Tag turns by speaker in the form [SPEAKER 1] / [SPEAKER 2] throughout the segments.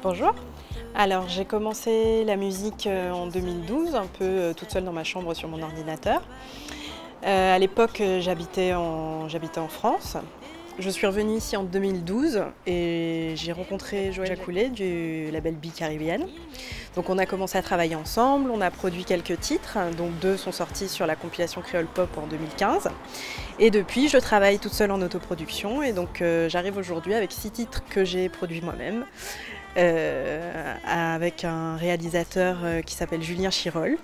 [SPEAKER 1] Bonjour. Alors j'ai commencé la musique en 2012, un peu toute seule dans ma chambre sur mon ordinateur. À l'époque j'habitais en France. Je suis revenue ici en 2012 et j'ai rencontré Joël Jacoulet du label Be Caribbean. Donc on a commencé à travailler ensemble, on a produit quelques titres, dont 2 sont sortis sur la compilation Creole Pop en 2015. Et depuis je travaille toute seule en autoproduction et donc j'arrive aujourd'hui avec 6 titres que j'ai produits moi-même. Avec un réalisateur qui s'appelle Julien Chirol,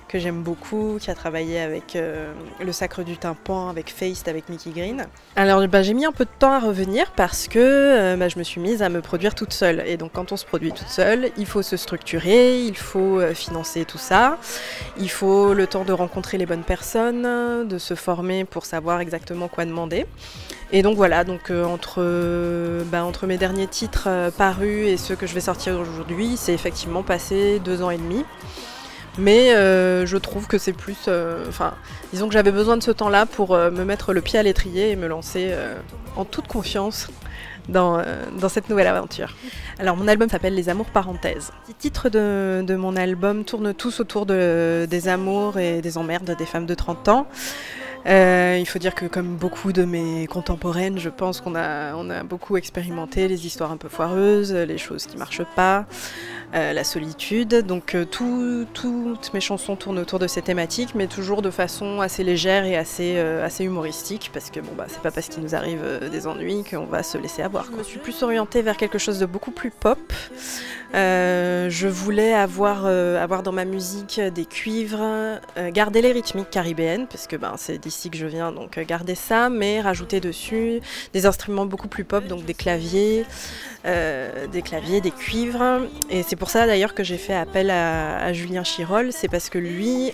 [SPEAKER 1] que j'aime beaucoup, qui a travaillé avec Le Sacre du Tympan, avec Feist, avec Mickey Green. Alors j'ai mis un peu de temps à revenir parce que je me suis mise à me produire toute seule. Et donc quand on se produit toute seule, il faut se structurer, il faut financer tout ça, il faut le temps de rencontrer les bonnes personnes, de se former pour savoir exactement quoi demander. Et donc voilà, entre mes derniers titres parus et ceux que je vais sortir aujourd'hui, c'est effectivement passé 2 ans et demi. Mais je trouve que c'est plus... disons que j'avais besoin de ce temps-là pour me mettre le pied à l'étrier et me lancer en toute confiance dans cette nouvelle aventure. Alors mon album s'appelle Les Amours Parenthèses. Les titres de mon album tournent tous autour des amours et des emmerdes des femmes de 30 ans. Il faut dire que comme beaucoup de mes contemporaines, je pense qu'on a beaucoup expérimenté les histoires un peu foireuses, les choses qui marchent pas, la solitude. Donc toutes mes chansons tournent autour de ces thématiques, mais toujours de façon assez légère et assez humoristique, parce que c'est pas parce qu'il nous arrive des ennuis qu'on va se laisser avoir. Je me suis plus orientée vers quelque chose de beaucoup plus pop. Je voulais avoir dans ma musique des cuivres, garder les rythmiques caribéennes, parce que c'est d'ici que je viens, donc garder ça, mais rajouter dessus des instruments beaucoup plus pop, donc des claviers, des cuivres. Et c'est pour ça d'ailleurs que j'ai fait appel à Julien Chirol, c'est parce que lui,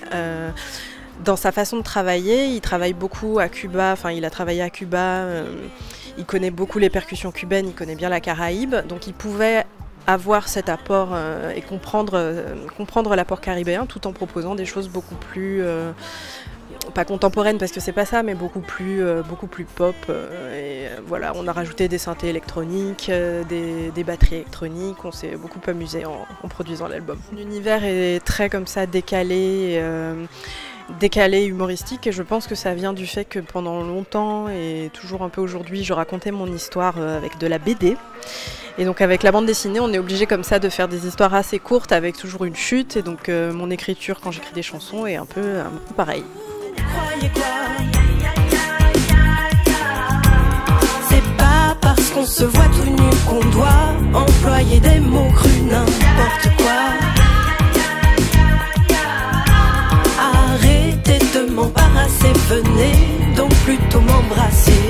[SPEAKER 1] dans sa façon de travailler, il travaille beaucoup à Cuba, il a travaillé à Cuba, il connaît beaucoup les percussions cubaines, il connaît bien la Caraïbe, donc il pouvait avoir cet apport et comprendre l'apport caribéen tout en proposant des choses beaucoup plus pas contemporaines parce que c'est pas ça, mais beaucoup plus pop. Voilà, on a rajouté des synthés électroniques, des batteries électroniques. On s'est beaucoup amusé en produisant l'album. L'univers est très comme ça décalé, humoristique, et je pense que ça vient du fait que pendant longtemps et toujours un peu aujourd'hui, je racontais mon histoire avec de la BD. Et donc avec la bande dessinée, on est obligé comme ça de faire des histoires assez courtes avec toujours une chute. Et donc mon écriture quand j'écris des chansons est un peu pareil.
[SPEAKER 2] C'est pas parce qu'on se voit tout nu qu'on doit employer des mots crus, n'importe quoi. Arrêtez de m'embarrasser, venez donc plutôt m'embrasser.